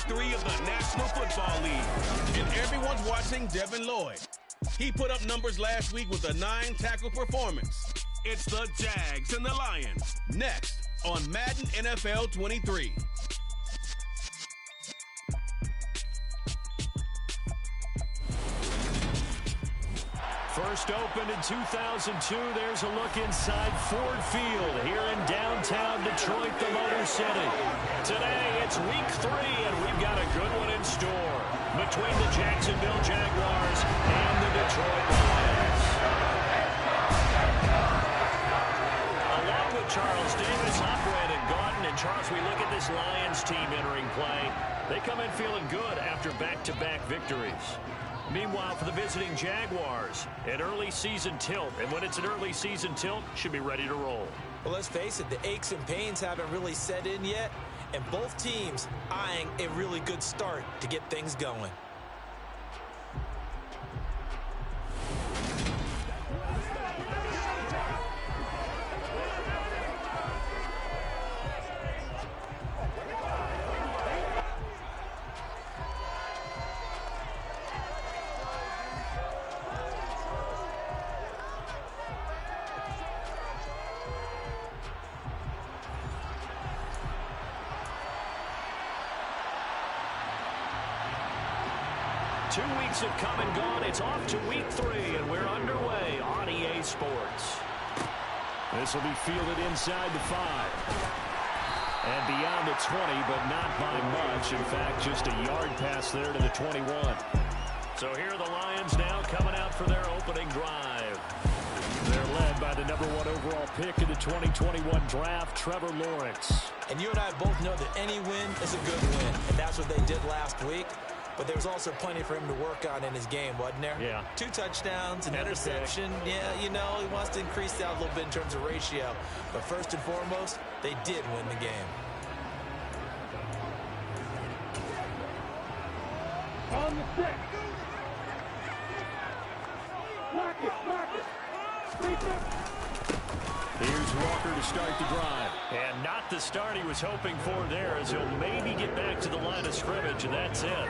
3 of the National Football League. And everyone's watching Devin Lloyd. He put up numbers last week with a 9-tackle performance. It's the Jags and the Lions. Next on Madden NFL 23. First opened in 2002, there's a look inside Ford Field here in downtown Detroit, the Motor City. Today, it's week 3, and we've got a good one in store between the Jacksonville Jaguars and the Detroit Lions. Along with Charles Davis, I'm Brandon Gaudin, and Charles, we look at this Lions team entering play. They come in feeling good after back-to-back victories. Meanwhile, for the visiting Jaguars, an early season tilt. And when it's an early season tilt, should be ready to roll. Well, let's face it, the aches and pains haven't really set in yet. And both teams eyeing a really good start to get things going. 2 weeks have come and gone. It's off to week 3, and we're underway on EA Sports. This will be fielded inside the 5. And beyond the 20, but not by much. In fact, just a yard pass there to the 21. So here are the Lions now coming out for their opening drive. They're led by the number 1 overall pick in the 2021 draft, Trevor Lawrence. And you and I both know that any win is a good win, and that's what they did last week. But there was also plenty for him to work on in his game, wasn't there? Yeah. 2 touchdowns, an interception. Yeah, you know, he wants to increase that a little bit in terms of ratio. But first and foremost, they did win the game. On the stick. Lock it, lock it. Here's Walker to start the drive. And not the start he was hoping for there, as he'll maybe get back to the line of scrimmage, and that's it.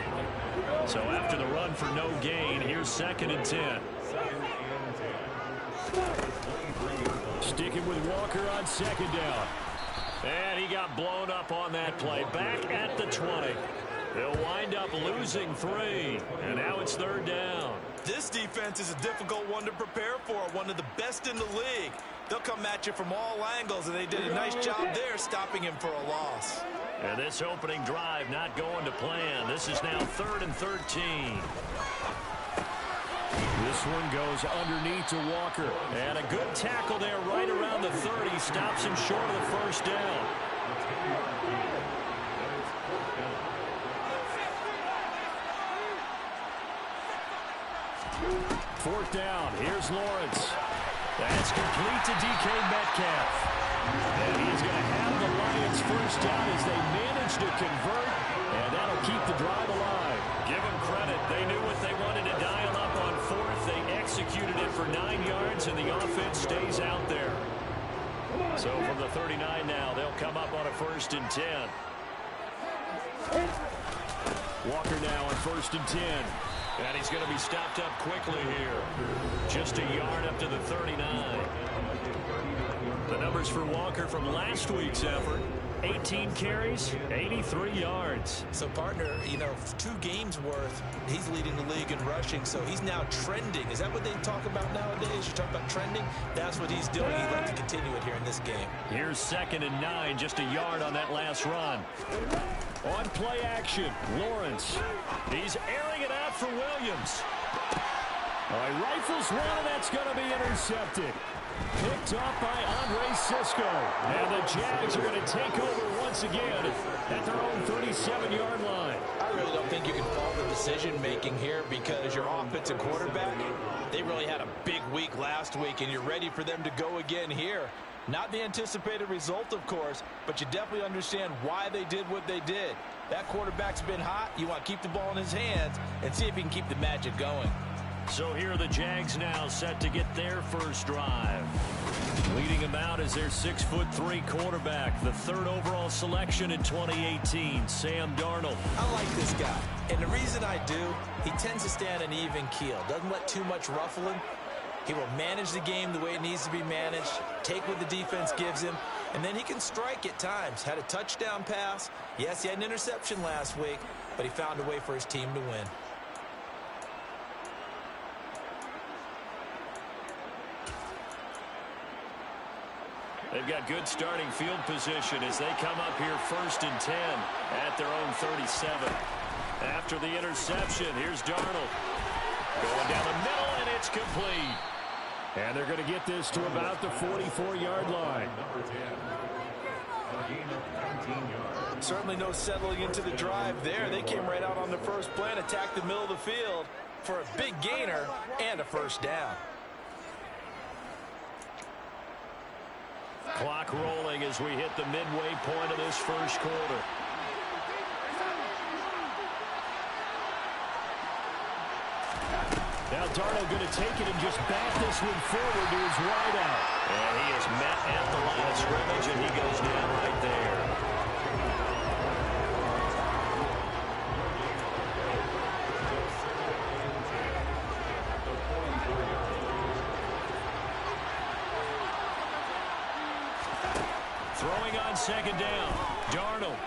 So after the run for no gain, here's 2nd and 10. Sticking with Walker on 2nd down. And he got blown up on that play. Back at the 20. They'll wind up losing 3. And now it's 3rd down. This defense is a difficult one to prepare for, one of the best in the league. They'll come at you from all angles, and they did a nice job there stopping him for a loss. And this opening drive not going to plan. This is now 3rd and 13. This one goes underneath to Walker. And a good tackle there right around the 30. Stops him short of the 1st down. Fourth down. Here's Lawrence. That's complete to DK Metcalf. And he's going to have the Lions first down as they manage to convert, and that'll keep the drive alive. Give them credit. They knew what they wanted to dial up on 4th. They executed it for 9 yards, and the offense stays out there. So from the 39 now, they'll come up on a 1st and 10. Walker now on 1st and 10. And he's going to be stopped up quickly here. Just a yard up to the 39. The numbers for Walker from last week's effort: 18 carries, 83 yards. So, partner, you know, 2 games worth, he's leading the league in rushing, so he's now trending. Is that what they talk about nowadays? You talk about trending? That's what he's doing. He'd like to continue it here in this game. Here's 2nd and 9, just a yard on that last run. On play action, Lawrence. He's airing it out for Williams. All right, rifles one, and that's going to be intercepted. Picked up by Andre Sisco. And the Jags are going to take over once again at their own 37-yard line. I really don't think you can fault the decision-making here, because your offensive quarterback, they really had a big week last week, and you're ready for them to go again here. Not the anticipated result, of course, but you definitely understand why they did what they did. That quarterback's been hot. You want to keep the ball in his hands and see if he can keep the magic going. So here are the Jags now set to get their first drive. Leading him out is their 6'3" quarterback, the 3rd overall selection in 2018, Sam Darnold. I like this guy, and the reason I do, he tends to stand an even keel, doesn't let too much ruffle him. He will manage the game the way it needs to be managed, take what the defense gives him, and then he can strike at times. Had a touchdown pass. Yes, he had an interception last week, but he found a way for his team to win. They've got good starting field position as they come up here 1st and 10 at their own 37. After the interception, here's Darnold. Going down the middle, and it's complete. And they're going to get this to about the 44-yard line. Certainly no settling into the drive there. They came right out on the first play and attacked the middle of the field for a big gainer and a first down. Clock rolling as we hit the midway point of this first quarter. Now Darnold going to take it and just back this one forward to his wideout. And he is met at the line of scrimmage, and he goes down right there. Throwing on 2nd down, Darnold.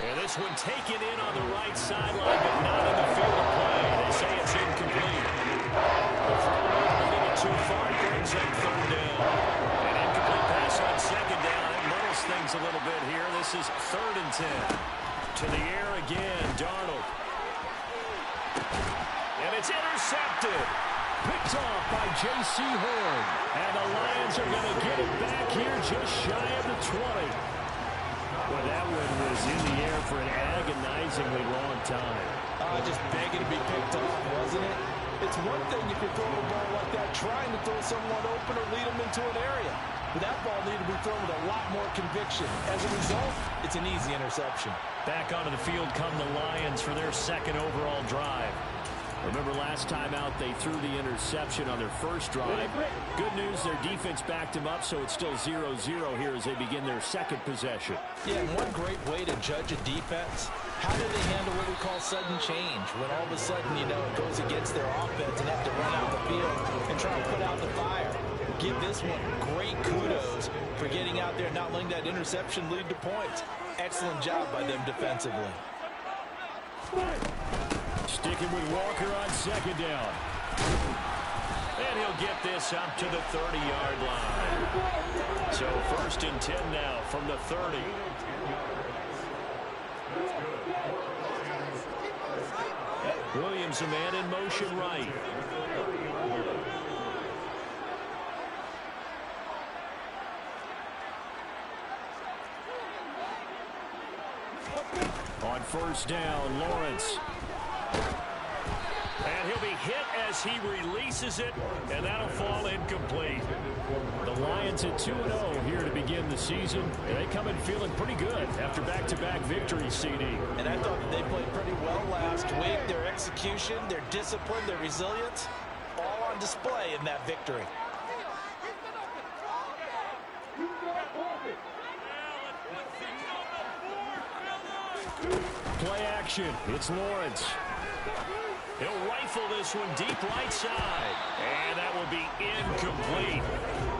And this one taken in on the right sideline, but not in the field of play. They say it's incomplete. The throw a little too far, brings up 3rd down. An incomplete pass on 2nd down. It muddles things a little bit here. This is 3rd and 10. To the air again, Darnold. And it's intercepted. Picked off by J.C. Horn. And the Lions are going to get it back here just shy of the 20. Well, that one was in the air for an agonizingly long time. Just begging to be picked off, wasn't it? It's one thing if you throw a ball like that, trying to throw someone open or lead them into an area. But that ball needed to be thrown with a lot more conviction. As a result, it's an easy interception. Back onto the field come the Lions for their 2nd overall drive. Remember last time out they threw the interception on their first drive. Good news, their defense backed them up, so it's still 0-0 here as they begin their 2nd possession. Yeah, and one great way to judge a defense, how do they handle what we call sudden change? When all of a sudden, you know, it goes against their offense and have to run out the field and try to put out the fire. Give this one great kudos for getting out there and not letting that interception lead to points. Excellent job by them defensively. Sticking with Walker on 2nd down. And he'll get this up to the 30-yard line. So 1st and 10 now from the 30. Williams, a man in motion right. On 1st down, Lawrence. And he'll be hit as he releases it, and that'll fall incomplete. The Lions at 2-0 here to begin the season, and they come in feeling pretty good after back-to-back victories, CD. And I thought that they played pretty well last week. Their execution, their discipline, their resilience, all on display in that victory. Play action. It's Lawrence. He'll rifle this one deep right side. And that will be incomplete.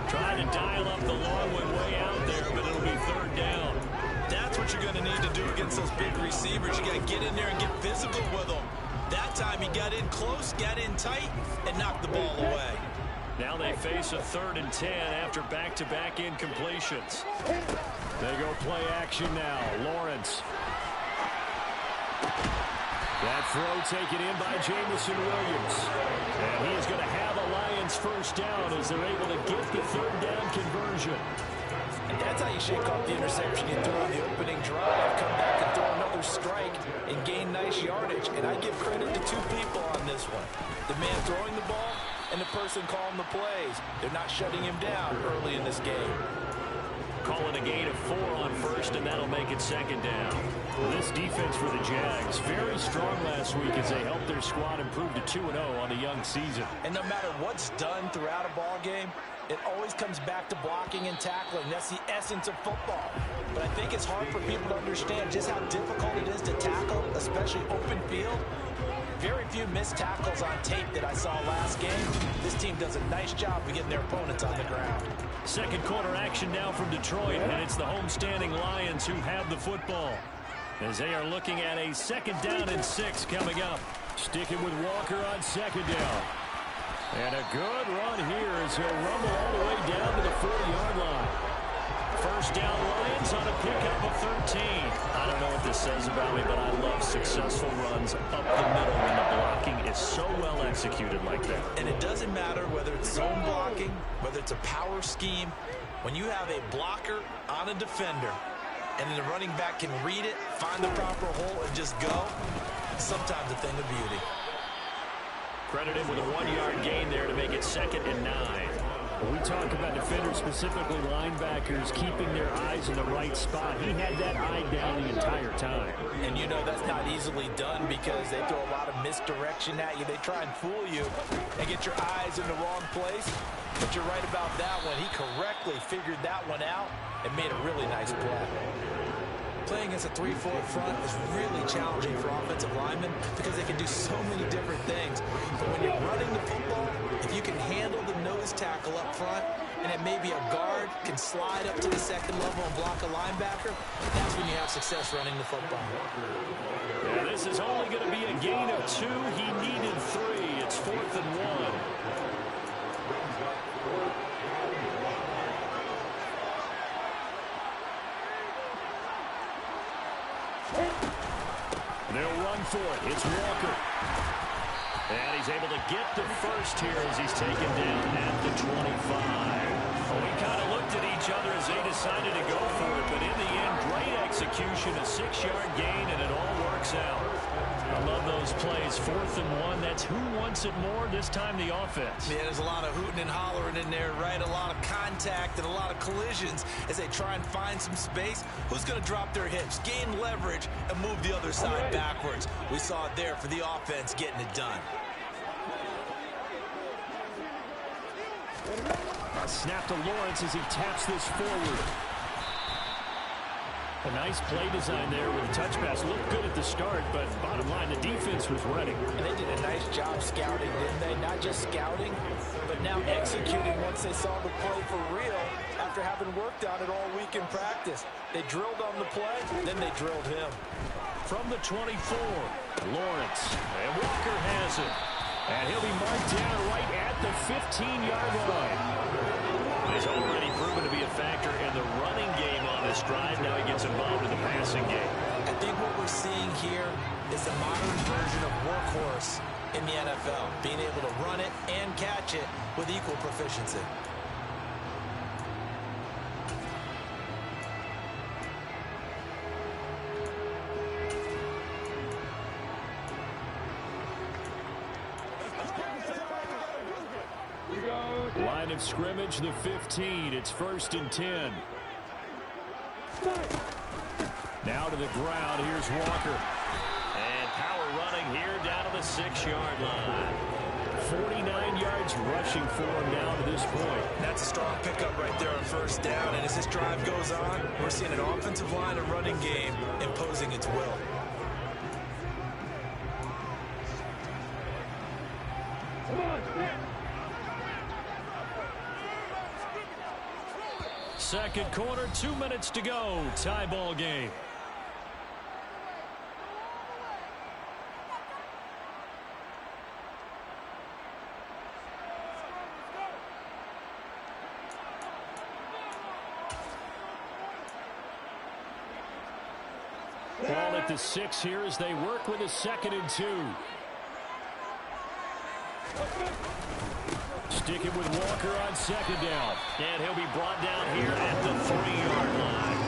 Trying to dial up the long one way out there, but it'll be 3rd down. That's what you're going to need to do against those big receivers. You got to get in there and get physical with them. That time he got in close, got in tight, and knocked the ball away. Now they face a 3rd and 10 after back-to-back incompletions. They go play action now. Lawrence. That throw taken in by Jamison Williams. And he is going to have a Lions 1st down as they're able to get the 3rd down conversion. And that's how you shake off the interception you throw on the opening drive. Come back and throw another strike and gain nice yardage. And I give credit to 2 people on this one. The man throwing the ball and the person calling the plays. They're not shutting him down early in this game. calling a gain of 4 on first, and that'll make it second down. This defense for the Jags, very strong last week as they helped their squad improve to 2-0 on the young season. And no matter what's done throughout a ball game, it always comes back to blocking and tackling. That's the essence of football. But I think it's hard for people to understand just how difficult it is to tackle, especially open field. Very few missed tackles on tape that I saw last game. This team does a nice job of getting their opponents on the ground. Second quarter action now from Detroit, and it's the homestanding Lions who have the football, as they are looking at a 2nd down and 6 coming up. Sticking with Walker on 2nd down. And a good run here as he'll rumble all the way down to the 40-yard line. First down, Lions on a pickup of 13. I don't know what this says about me, but I love successful runs up the middle when the blocking is so well executed like that. And it doesn't matter whether it's zone blocking, whether it's a power scheme. When you have a blocker on a defender, and then the running back can read it, find the proper hole, and just go, sometimes a thing of beauty. Credited with a 1-yard gain there to make it 2nd and 9. When we talk about defenders, specifically linebackers, keeping their eyes in the right spot, he had that eye down the entire time. And you know that's not easily done because they throw a lot of misdirection at you. They try and fool you and get your eyes in the wrong place. But you're right about that one. He correctly figured that one out and made a really nice play. Playing against a 3-4 front is really challenging for offensive linemen because they can do so many different things. But when you're running the football, if you can handle the nose tackle up front, and it may be a guard can slide up to the 2nd level and block a linebacker, that's when you have success running the football. Yeah, this is only going to be a gain of 2. He needed 3. It's 4th and 1. They'll run for it. It's Walker. And he's able to get the first here as he's taken down at the 25. Well, we kind of looked at each other as they decided to go for it, but in the end, great execution, a 6-yard gain, and it all works out. I love those plays. 4th and 1. That's who wants it more, this time the offense. Yeah, there's a lot of hooting and hollering in there, right? A lot of contact and a lot of collisions as they try and find some space. Who's going to drop their hips, gain leverage, and move the other side backwards? We saw it there for the offense getting it done. A snap to Lawrence as he taps this forward. A nice play design there with a touch pass. Looked good at the start, but bottom line, the defense was ready. And they did a nice job scouting, didn't they? Not just scouting, but now executing once they saw the play for real after having worked on it all week in practice. They drilled on the play, then they drilled him. From the 24, Lawrence. And Walker has it. And he'll be marked down right at the 15-yard line. He's already proven to be a factor in the running game on this drive. Now he gets involved in the passing game. I think what we're seeing here is the modern version of workhorse in the NFL, being able to run it and catch it with equal proficiency. Line of scrimmage, the 15. It's 1st and 10. Now to the ground. Here's Walker. And power running here down to the 6-yard line. 49 yards rushing for him now to this point. That's a strong pickup right there on 1st down. And as this drive goes on, we're seeing an offensive line and running game imposing its will. Second quarter, 2 minutes to go. Tie ball game. Ball at the 6 here as they work with a 2nd and 2. Sticking with Walker on 2nd down. And he'll be brought down here at the 3-yard line.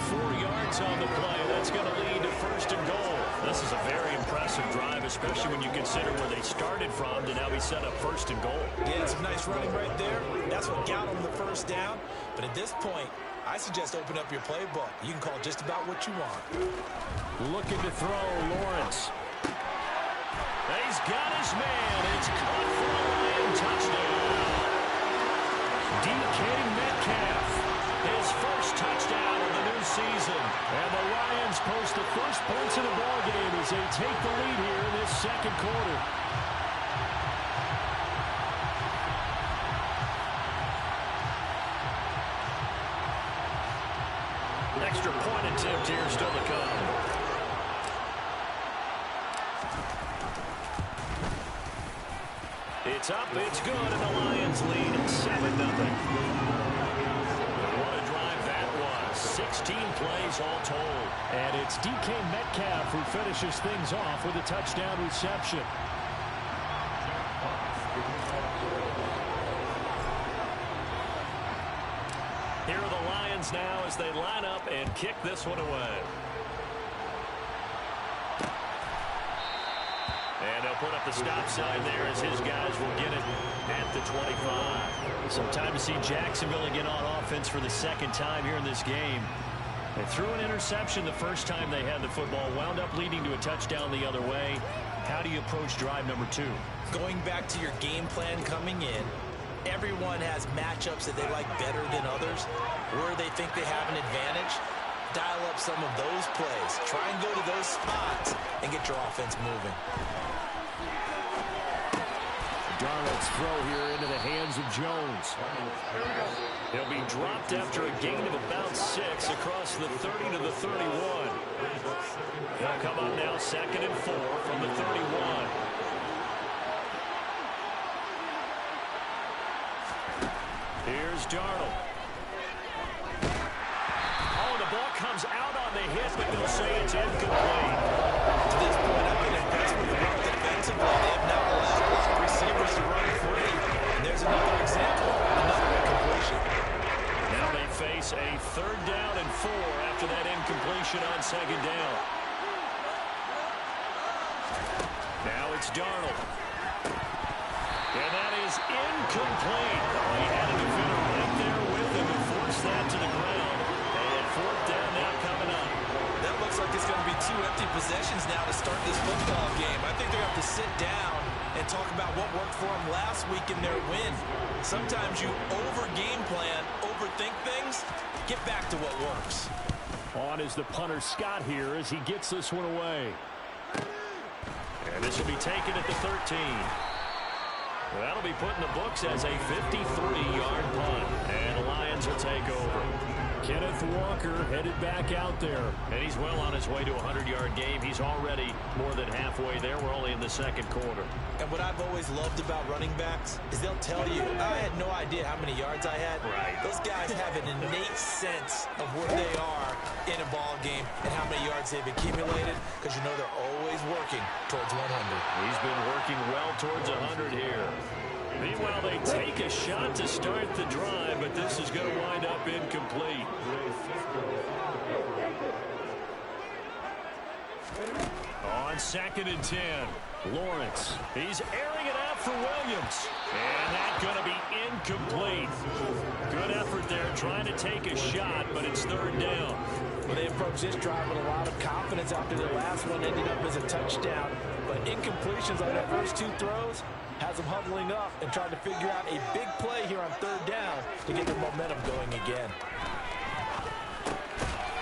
4 yards on the play. That's going to lead to 1st and goal. This is a very impressive drive, especially when you consider where they started from to now be set up 1st and goal. Yeah, some nice running right there. That's what got them the 1st down. But at this point, I suggest open up your playbook. You can call just about what you want. Looking to throw, Lawrence. He's got his man. It's caught for a Lion touchdown. DK Metcalf, his first touchdown of the new season. And the Lions post the first points in the ballgame as they take the lead here in this second quarter. Extra point attempt here still to come. It's up, it's good, and the Lions lead at 7-0. What a drive that was. 16 plays all told. And it's DK Metcalf who finishes things off with a touchdown reception. Here are the Lions now as they line up and kick this one away. And they'll put up the stop sign there as his guys will get it at the 25. Some time to see Jacksonville again on offense for the second time here in this game. They threw an interception the first time they had the football, wound up leading to a touchdown the other way. How do you approach drive number 2? Going back to your game plan coming in, everyone has matchups that they like better than others, where they think they have an advantage. Dial up some of those plays. Try and go to those spots and get your offense moving. Darnold's throw here into the hands of Jones. He'll be dropped after a gain of about 6 across the 30 to the 31. They'll come up now 2nd and 4 from the 31. Here's Darnold. Oh, the ball comes out on the hit, but they'll say it's incomplete. To this point, I've been impressed with the work defensively. They have not allowed a lot of receivers to run free. And there's another example, another incompletion. Now they face a 3rd down and 4 after that incompletion on 2nd down. Now it's Darnold. And that is incomplete. He had a defender right there with him and forced that to the ground. And 4th down now coming up. That looks like it's going to be 2 empty possessions now to start this football game. I think they're going to have to sit down and talk about what worked for them last week in their win. Sometimes you over-game plan, overthink things. Get back to what works. On is the punter Scott here as he gets this one away. And this will be taken at the 13. That'll be put in the books as a 53-yard punt. And the Lions will take over. Kenneth Walker headed back out there. And he's well on his way to a 100-yard game. He's already more than halfway there. We're only in the 2nd quarter. And what I've always loved about running backs is they'll tell you, I had no idea how many yards I had. Right. Those guys have an innate sense of where they are in a ball game and how many yards they've accumulated, because you know they're always working towards 100. He's been working well towards 100 here. Meanwhile, they take a shot to start the drive, but this is going to wind up incomplete. On 2nd and 10, Lawrence. He's airing it out for Williams. And that's going to be incomplete. Good effort there trying to take a shot, but it's 3rd down. Well, they approached this drive with a lot of confidence after their last one ended up as a touchdown. But incompletions on their first 2 throws has them huddling up and trying to figure out a big play here on 3rd down to get their momentum going again.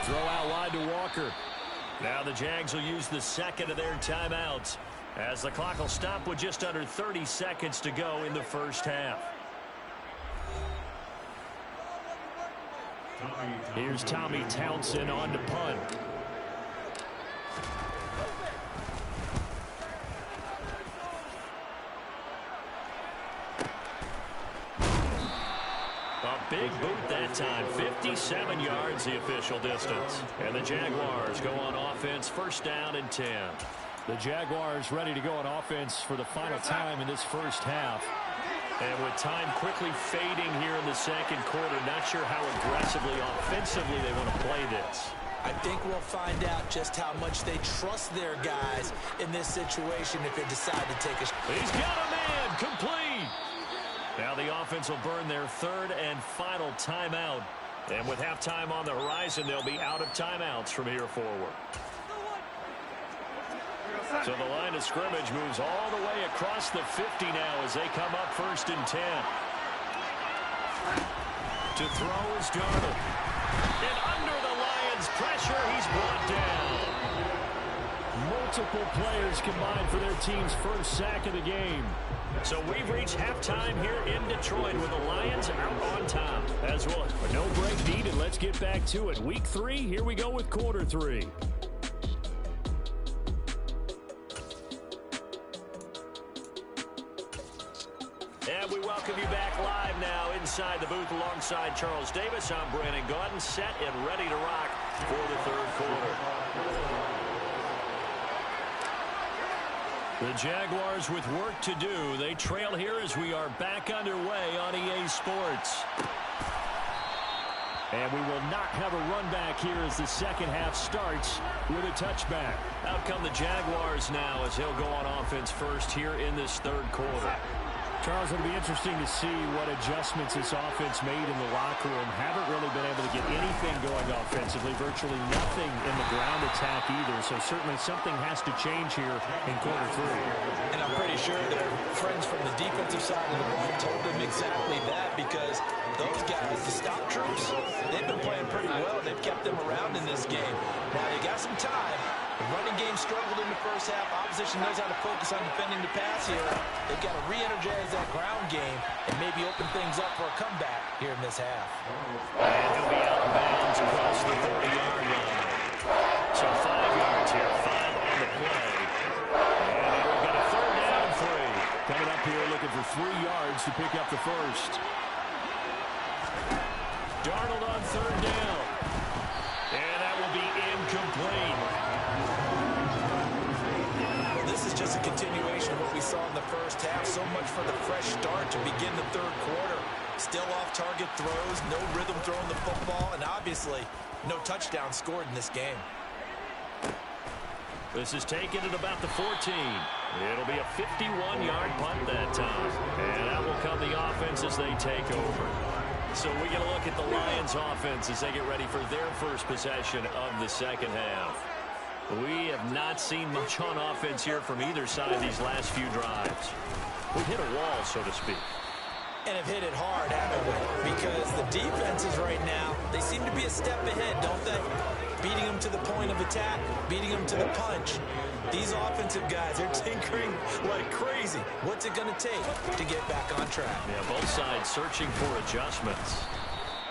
Throw out wide to Walker. Now the Jags will use the 2nd of their timeouts as the clock will stop with just under 30 seconds to go in the first half. Here's Tommy Townsend on to punt. A big boot that time. 57 yards the official distance. And the Jaguars go on offense, 1st down and 10. The Jaguars ready to go on offense for the final time in this first half. And with time quickly fading here in the 2nd quarter, not sure how aggressively, offensively they want to play this. I think we'll find out just how much they trust their guys in this situation if they decide to take a shot. He's got a man, complete. Now the offense will burn their 3rd and final timeout And with halftime on the horizon, they'll be out of timeouts from here forward. So the line of scrimmage moves all the way across the 50 now as they come up 1st and 10. To throw is Darnold. And under the Lions' pressure, he's brought down. Multiple players combined for their team's first sack of the game. So we've reached halftime here in Detroit with the Lions out on top. As well, no break needed. Let's get back to it. Week 3, here we go with quarter 3. And we welcome you back live now inside the booth alongside Charles Davis. I'm Brandon Gaudin, set and ready to rock for the 3rd quarter. The Jaguars with work to do. They trail here as we are back underway on EA Sports. And we will not have a run back here as the second half starts with a touchback. Out come the Jaguars now as he'll go on offense first here in this 3rd quarter. Charles, it'll be interesting to see what adjustments this offense made in the locker room. Haven't really been able to get anything going offensively. Virtually nothing in the ground attack either. So certainly something has to change here in quarter 3. And I'm pretty sure their friends from the defensive side of the ball told them exactly that, because those guys, the stop troops, they've been playing pretty well. They've kept them around in this game. Now they got some time. The running game struggled in the first half. Opposition knows how to focus on defending the pass here. They've got to re-energize that ground game and maybe open things up for a comeback here in this half. And he'll be out of bounds across the 30-yard line. So 5 yards here, 5 on the play. And we've got a 3rd down 3. Coming up here looking for 3 yards to pick up the first. Darnold on 3rd down. And that will be incomplete. This is just a continuation of what we saw in the first half. So much for the fresh start to begin the 3rd quarter. Still off-target throws, no rhythm throwing the football, and obviously no touchdown scored in this game. This is taken at about the 14. It'll be a 51-yard punt that time. And that will come the offense as they take over. So we get a look at the Lions offense as they get ready for their first possession of the second half. We have not seen much on offense here from either side these last few drives. We've hit a wall, so to speak. And have hit it hard, haven't we? Because the defenses right now, they seem to be a step ahead, don't they? Beating them to the point of attack, beating them to the punch. These offensive guys, they're tinkering like crazy. What's it going to take to get back on track? Yeah, both sides searching for adjustments.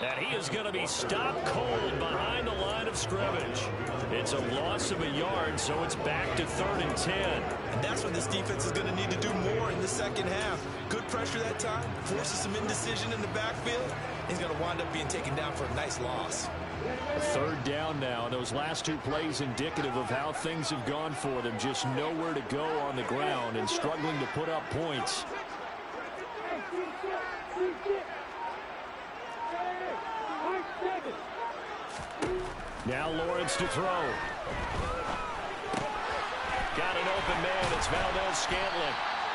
And he is going to be stopped cold behind the line of scrimmage. It's a loss of a yard, so it's back to 3rd and 10. And that's what this defense is going to need to do more in the second half. Good pressure that time, forces some indecision in the backfield. He's going to wind up being taken down for a nice loss. 3rd down now. Those last 2 plays indicative of how things have gone for them. Just nowhere to go on the ground and struggling to put up points. Now Lawrence to throw. Got an open man. It's Valdez-Scantling.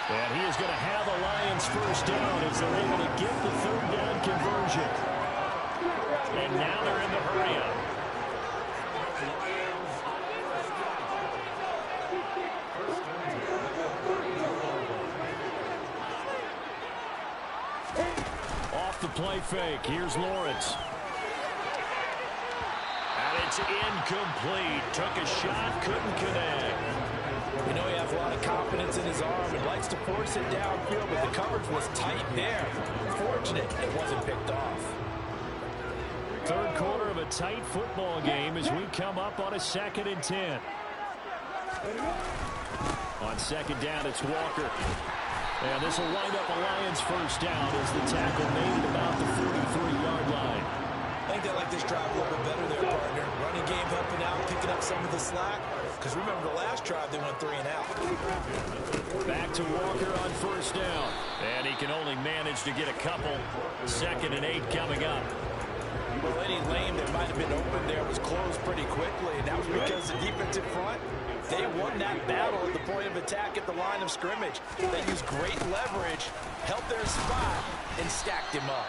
And he is going to have the Lions first down as they're able to get the 3rd down conversion. And now they're in the hurry-up. Off the play fake. Here's Lawrence. And it's incomplete. Took a shot, couldn't connect. We know he has a lot of confidence in his arm and likes to force it downfield, but the coverage was tight there. Fortunate it wasn't picked off. 3rd quarter of a tight football game as we come up on a 2nd and 10. On 2nd down, it's Walker. And this will wind up a Lions first down as the tackle made about the 43-yard line. I think they like this drive a little bit better there, partner. Running game helping out, picking up some of the slack. Because remember the last drive, they went 3 and out. Back to Walker on first down. And he can only manage to get a couple. 2nd and 8 coming up. Well, any lane that might have been open there was closed pretty quickly, and that was because the defensive front, they won that battle at the point of attack at the line of scrimmage. They used great leverage, helped their spot, and stacked him up.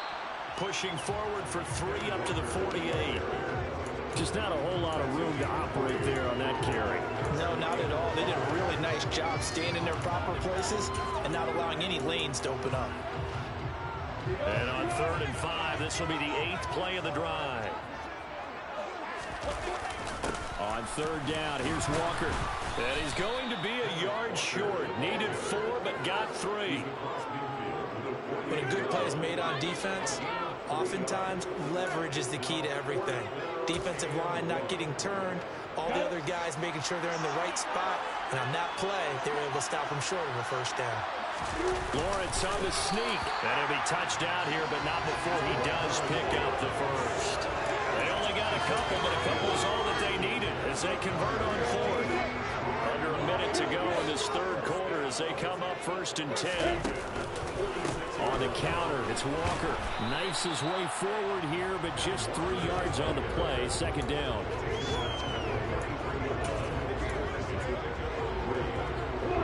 pushing forward for 3 up to the 48. Just not a whole lot of room to operate there on that carry. No, not at all. They did a really nice job staying in their proper places and not allowing any lanes to open up. And on 3rd and 5, this will be the 8th play of the drive. On 3rd down, here's Walker. And he's going to be a yard short. Needed 4, but got 3. When a good play is made on defense, oftentimes leverage is the key to everything. Defensive line not getting turned, all the other guys making sure they're in the right spot, and on that play, they were able to stop them short of a 1st down. Lawrence on the sneak. And he'll be touched down here, but not before he does pick up the 1st. They only got a couple, but a couple is all that they needed as they convert on 4th. Under a minute to go in this 3rd quarter as they come up 1st and 10. On the counter, it's Walker. Knifes his way forward here, but just 3 yards on the play. 2nd down.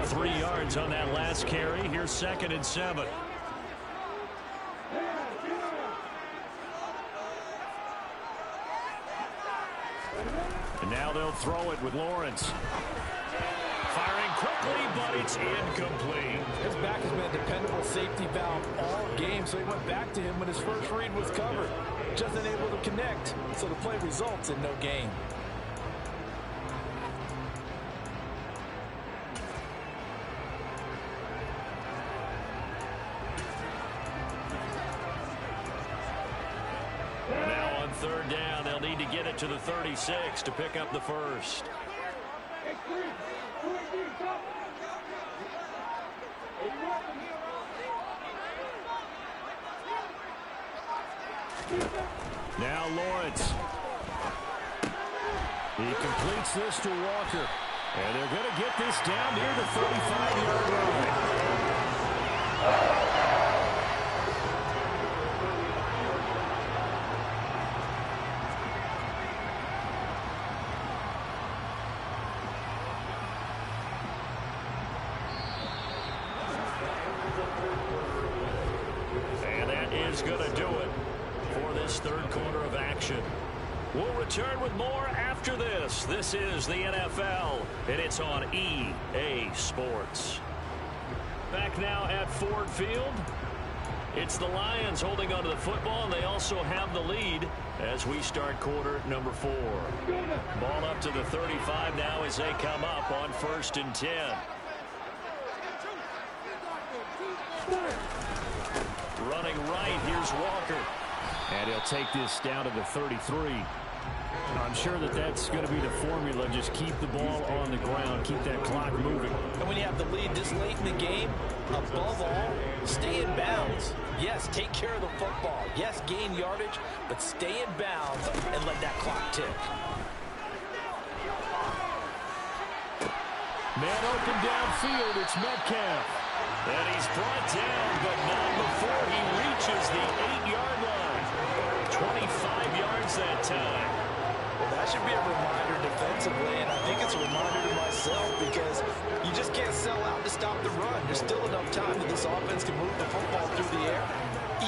Three yards on that last carry. Here's 2nd and 7. And now they'll throw it with Lawrence. Firing quickly, but it's incomplete. His back has been a dependable safety valve all game, so he went back to him when his first read was covered. Just unable to connect, so the play results in no gain. Now on 3rd down, they'll need to get it to the 36 to pick up the 1st. Now Lawrence. He completes this to Walker. And they're going to get this down near the 35-yard line. And that is going to do it for this 3rd quarter of action. We'll return with more after this. This is the NFL, and it's on EA Sports. Back now at Ford Field. It's the Lions holding onto the football, and they also have the lead as we start quarter number 4. Ball up to the 35 now as they come up on 1st and 10. Running right, here's Walker. And he'll take this down to the 33. I'm sure that that's going to be the formula. Just keep the ball on the ground. Keep that clock moving. And when you have the lead this late in the game, above all, stay in bounds. Yes, take care of the football. Yes, gain yardage, but stay in bounds and let that clock tick. Man open downfield, it's Metcalf. And he's brought down, but not before he reaches the 8-yard line. 25 yards that time. Well, that should be a reminder defensively, and I think it's a reminder to myself because you just can't sell out to stop the run. There's still enough time that this offense can move the football through the air,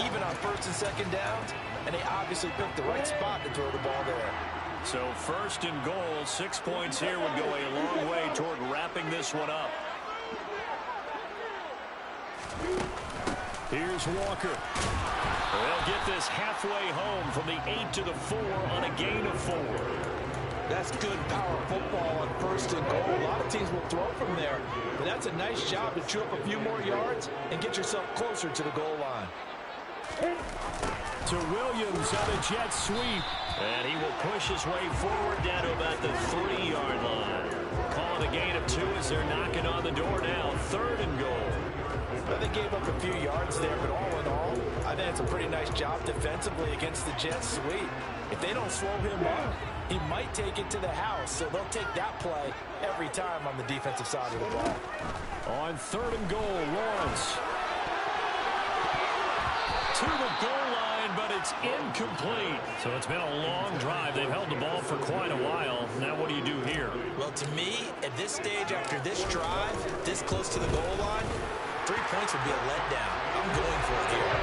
even on 1st and 2nd downs, and they obviously picked the right spot to throw the ball there. So 1st and goal, 6 points here would go a long way toward wrapping this one up. Here's Walker. They'll get this halfway home from the 8 to the 4 on a gain of 4. That's good power football on 1st and goal. A lot of teams will throw from there, but that's a nice job to chew up a few more yards and get yourself closer to the goal line. To Williams on a jet sweep. And he will push his way forward down to about the 3-yard line. Calling a gain of 2 as they're knocking on the door now. 3rd and goal. Well, they gave up a few yards there, but all in all, I think it's a pretty nice job defensively against the jet sweep. If they don't slow him up, he might take it to the house, so they'll take that play every time on the defensive side of the ball. On 3rd and goal, Lawrence. To the goal line, but it's incomplete. So it's been a long drive. They've held the ball for quite a while. Now what do you do here? Well, to me, at this stage, after this drive, this close to the goal line, 3 points would be a letdown. I'm going for it here.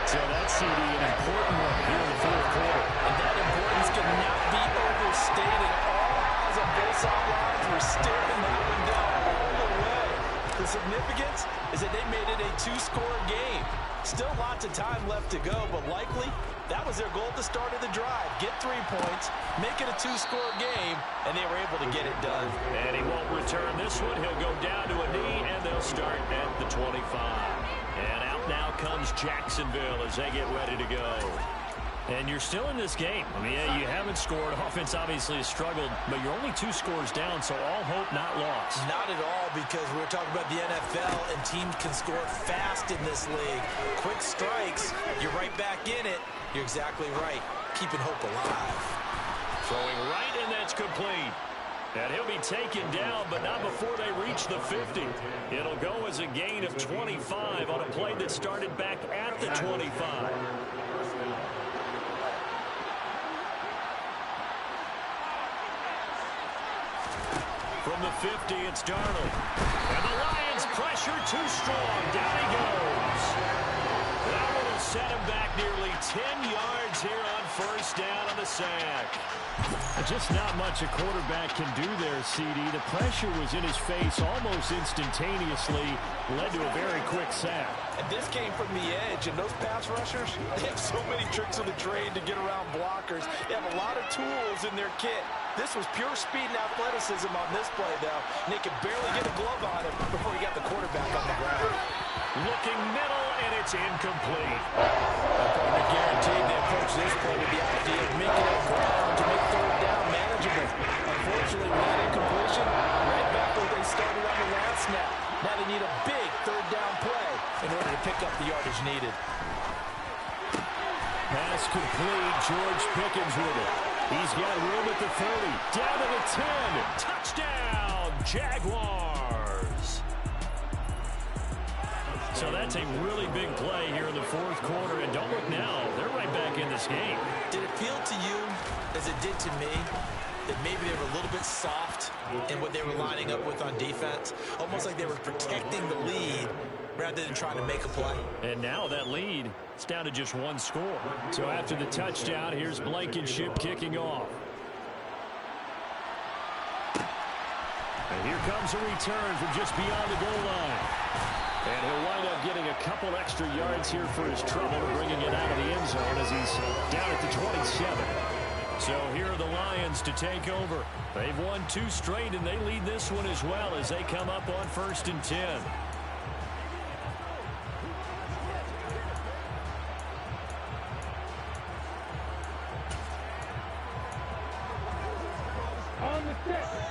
So that's CD, an important one here in the fourth quarter. And that importance cannot be overstated. All eyes on both sidelines were staring that one down all the way. The significance is that they made it a two-score game. Still lots of time left to go, but likely that was their goal at the start of the drive. Get 3 points, make it a two-score game, and they were able to get it done. And he won't return this one. He'll go down to a knee, and they'll start at the 25. And out now comes Jacksonville as they get ready to go. And you're still in this game. I mean, yeah, you haven't scored. Offense obviously has struggled, but you're only 2 scores down, so all hope not lost. Not at all, because we're talking about the NFL, and teams can score fast in this league. Quick strikes, you're right back in it. You're exactly right. Keeping hope alive. Throwing right, and that's complete. And he'll be taken down, but not before they reach the 50. It'll go as a gain of 25 on a play that started back at the 25. From the 50, it's Darnold. And the Lions pressure too strong. Down he goes. That one will set him back nearly 10 yards here on first down on the sack. Just not much a quarterback can do there, CD. The pressure was in his face almost instantaneously, led to a very quick sack. And this came from the edge, and those pass rushers, they have so many tricks of the trade to get around blockers. They have a lot of tools in their kit. This was pure speed and athleticism on this play, though. And they could barely get a glove on him before he got the quarterback on the ground. Looking middle, and it's incomplete. Partner guaranteed they approach this play with the idea of making it ground to make third down manageable. Unfortunately, with that incompletion, right back where they started on the last snap. Now they need a big third down play in order to pick up the yardage needed. Pass complete. George Pickens with it. He's got room at the 30. Down to the 10. Touchdown, Jaguars. So that's a really big play here in the fourth quarter. And don't look now. They're right back in this game. Did it feel to you, as it did to me, that maybe they were a little bit soft in what they were lining up with on defense? Almost like they were protecting the lead rather than trying to make a play. And now that lead, it's down to just 1 score. So after the touchdown, here's Blankenship kicking off. And here comes a return from just beyond the goal line. And he'll wind up getting a couple extra yards here for his trouble, bringing it out of the end zone as he's down at the 27. So here are the Lions to take over. They've won 2 straight, and they lead this one as well as they come up on 1st and 10. On the set.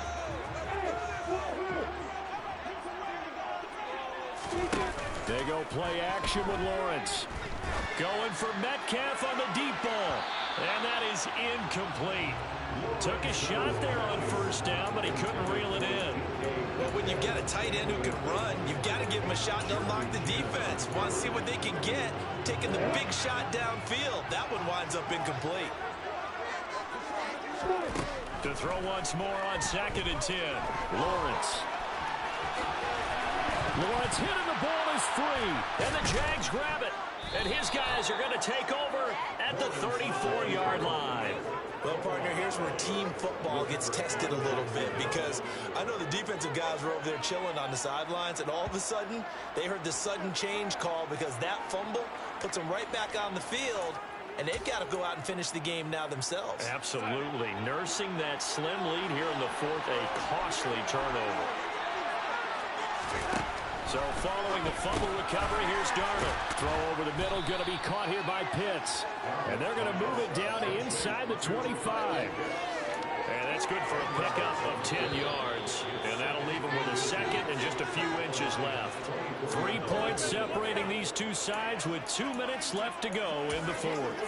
They go play action with Lawrence. Going for Metcalf on the deep ball. And that is incomplete. Took a shot there on first down, but he couldn't reel it in. Well, when you've got a tight end who can run, you've got to give him a shot to unlock the defense. Want to see what they can get, taking the big shot downfield. That one winds up incomplete. To throw once more on 2nd and 10. Lawrence hit and the ball is free. And the Jags grab it. And his guys are going to take over at the 34-yard line. Well, partner, here's where team football gets tested a little bit, because I know the defensive guys were over there chilling on the sidelines, and all of a sudden, they heard the sudden change call because that fumble puts them right back on the field, and they've got to go out and finish the game now themselves. Absolutely. Nursing that slim lead here in the fourth, a costly turnover. So following the fumble recovery, here's Darnold. Throw over the middle, going to be caught here by Pitts. And they're going to move it down to inside the 25. And that's good for a pickup of 10 yards. And that'll leave them with a second and just a few inches left. 3 points separating these two sides with 2 minutes left to go in the fourth.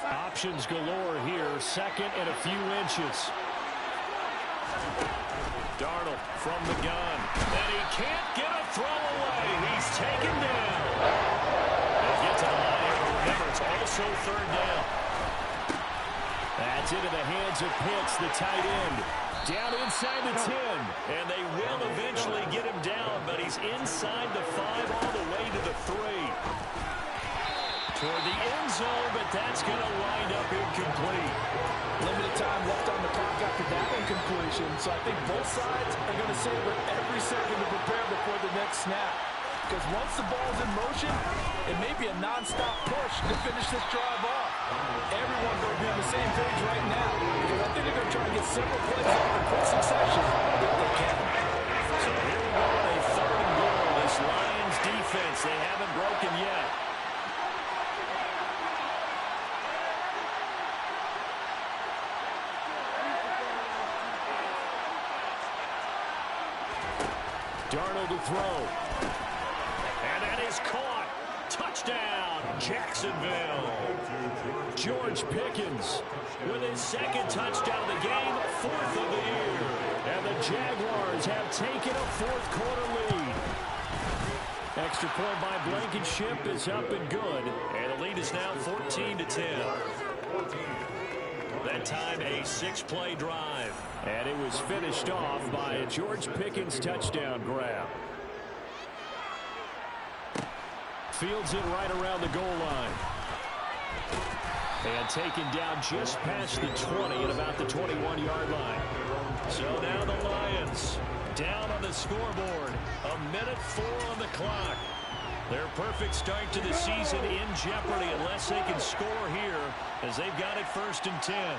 Options galore here, second and a few inches. Darnold from the gun. And he can't get a throw away. He's taken down. They'll get to the line. Remember, it's also 3rd down. That's into the hands of Pitts, the tight end. Down inside the 10. And they will eventually get him down, but he's inside the 5 all the way to the 3. toward the end zone, but that's going to wind up incomplete. Limited time left on the clock after that incompletion, so I think both sides are going to savor every second to prepare before the next snap. Because once the ball's in motion, it may be a non-stop push to finish this drive off. Everyone's going to be on the same page right now, because I think they're going to try and get several plays off in quick succession if they can. So here we go, a 3rd and goal. This Lions defense, they haven't broken yet. Darnold to throw. And that is caught. Touchdown, Jacksonville. George Pickens with his 2nd touchdown of the game, 4th of the year. And the Jaguars have taken a 4th quarter lead. Extra point by Blankenship is up and good. And the lead is now 14-10. That time a 6-play drive. And it was finished off by a George Pickens touchdown grab. Fields it right around the goal line. And taken down just past the 20 at about the 21-yard line. So now the Lions down on the scoreboard. 1:04 on the clock. Their perfect start to the season in jeopardy unless they can score here as they've got it 1st and 10.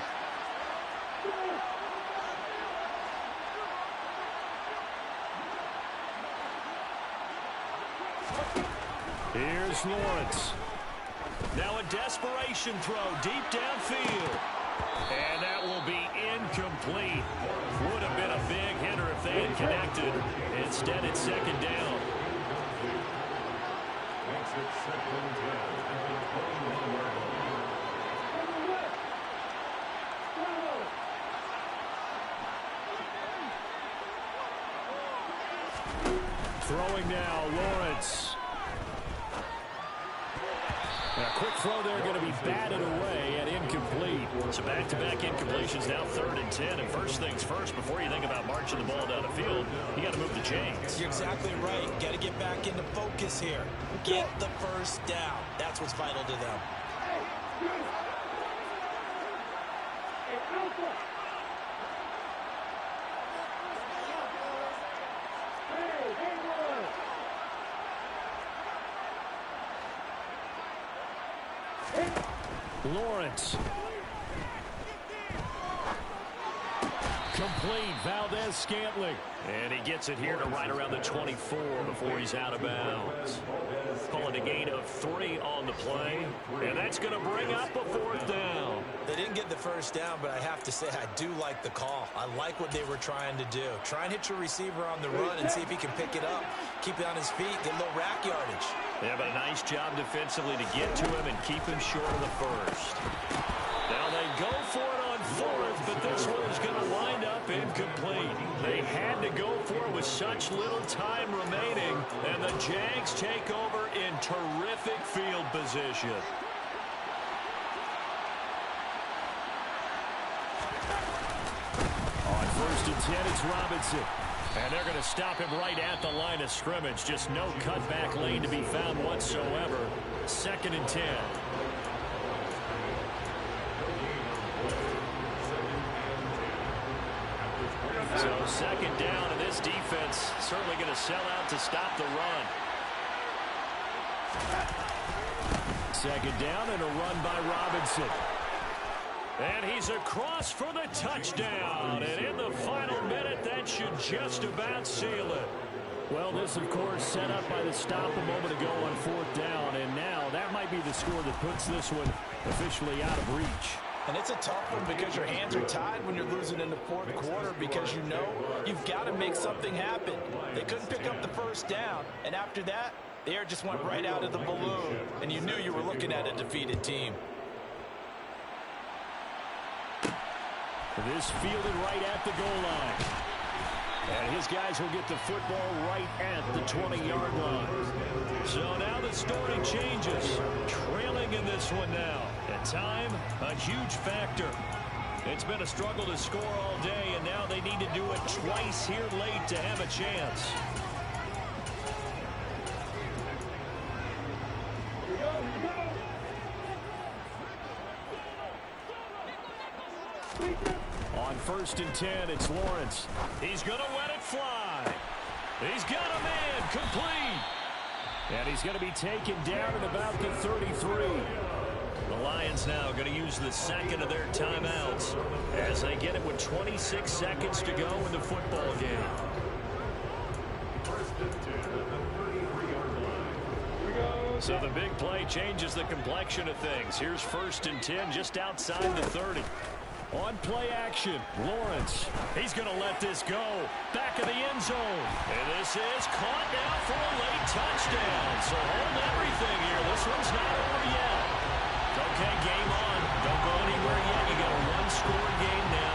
Here's Lawrence. Now a desperation throw deep downfield. And that will be incomplete. Would have been a big hitter if they had connected. Instead, it's 2nd down. Throwing now, Lawrence. And a quick throw there going to be batted away and incomplete. So back-to-back incompletions, now 3rd and 10. And first things first, before you think about marching the ball down the field, you got to move the chains. You're exactly right. Got to get back into focus here. Get the first down. That's what's vital to them. Lawrence. Complete. Valdez-Scantling. And he gets it here to right around the 24 before he's out of bounds. Calling a gain of 3 on the play. And that's going to bring up a 4th down. They didn't get the first down, but I have to say I do like the call. I like what they were trying to do. Try and hit your receiver on the run and see if he can pick it up. Keep it on his feet. Get a little rack yardage. Yeah, but a nice job defensively to get to him and keep him short of the first. Now they go for it on 4th, but this one is going to wind up incomplete. They had to go for it with such little time remaining, and the Jags take over in terrific field position. On 1st and 10, it's Robinson. And they're going to stop him right at the line of scrimmage. Just no cutback lane to be found whatsoever. 2nd and 10. So 2nd down, and this defense certainly going to sell out to stop the run. 2nd down and a run by Robinson. And he's across for the touchdown. And in the final minute, that should just about seal it. Well, this, of course, set up by the stop a moment ago on 4th down. And now that might be the score that puts this one officially out of reach. And it's a tough one because your hands are tied when you're losing in the 4th quarter because you know you've got to make something happen. They couldn't pick up the first down. And after that, the air just went right out of the balloon. And you knew you were looking at a defeated team. This fielded right at the goal line. And his guys will get the football right at the 20-yard line. So now the story changes. Trailing in this one now. At time, a huge factor. It's been a struggle to score all day, and now they need to do it twice here late to have a chance. On 1st and 10, it's Lawrence. He's going to let it fly. He's got a man complete. And he's going to be taken down at about the 33. The Lions now going to use the second of their timeouts as they get it with 26 seconds to go in the football game. So the big play changes the complexion of things. Here's 1st and 10 just outside the 30. On play action, Lawrence. He's going to let this go. Back of the end zone. And this is caught now for a late touchdown. So hold everything here. This one's not over yet. Okay, game on. Don't go anywhere yet. You got a one-score game now.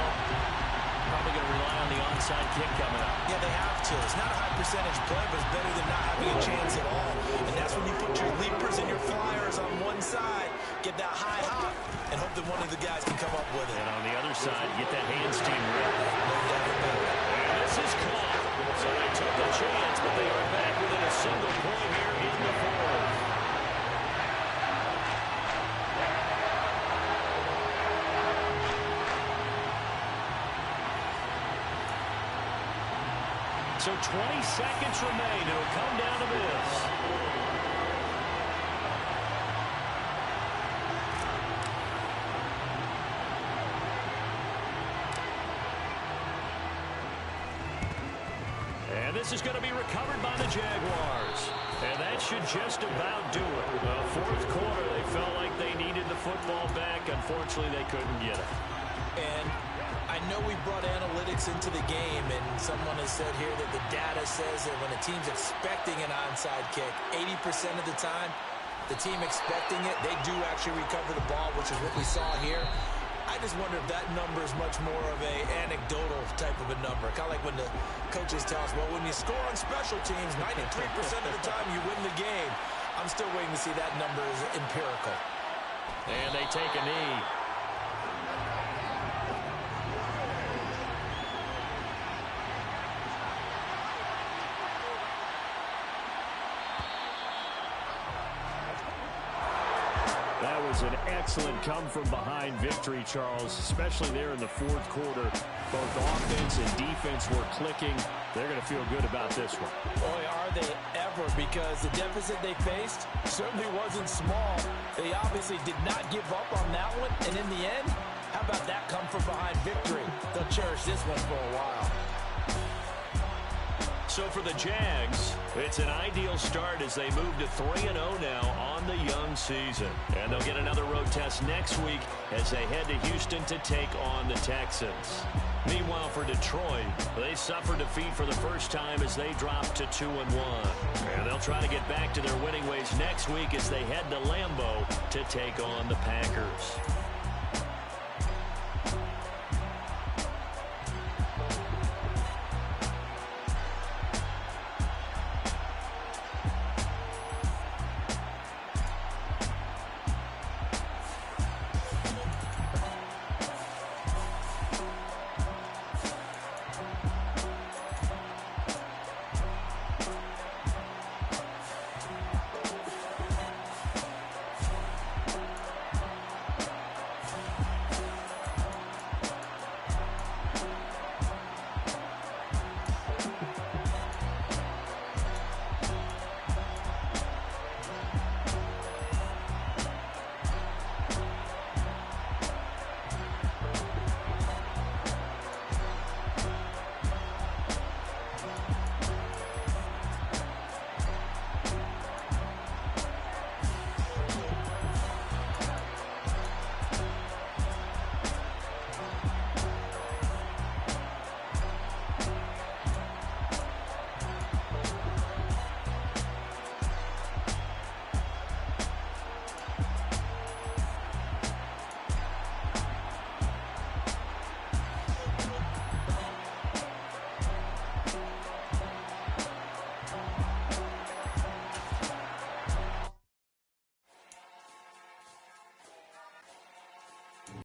Probably going to rely on the onside kick coming up. Yeah, they have to. It's not a high percentage play, but it's better than not having a chance at all. And that's when you put your leapers and your flyers on one side, get that high hop, and hope that one of the guys can come up with it. And on the other side, get that hands team rip. And this is caught. So they took a chance, but they are back within a single point here in the fourth. So 20 seconds remain. It'll come down to this. And this is going to be recovered by the Jaguars. And that should just about do it. Fourth quarter, they felt like they needed the football back. Unfortunately, they couldn't get it. And I know we brought analytics into the game, and someone has said here that the data says that when a team's expecting an onside kick, 80% of the time, the team expecting it, they do actually recover the ball, which is what we saw here. I just wonder if that number is much more of a anecdotal type of a number. Kind of like when the coaches tell us, well, when you score on special teams, 93% of the time you win the game. I'm still waiting to see that number is empirical. And they take a knee. That was an excellent come-from-behind victory, Charles, especially there in the fourth quarter. Both offense and defense were clicking. They're going to feel good about this one. Boy, are they ever, because the deficit they faced certainly wasn't small. They obviously did not give up on that one, and in the end, how about that come-from-behind victory? They'll cherish this one for a while. So for the Jags, it's an ideal start as they move to 3-0 now on the young season. And they'll get another road test next week as they head to Houston to take on the Texans. Meanwhile, for Detroit, they suffered defeat for the first time as they dropped to 2-1. And they'll try to get back to their winning ways next week as they head to Lambeau to take on the Packers.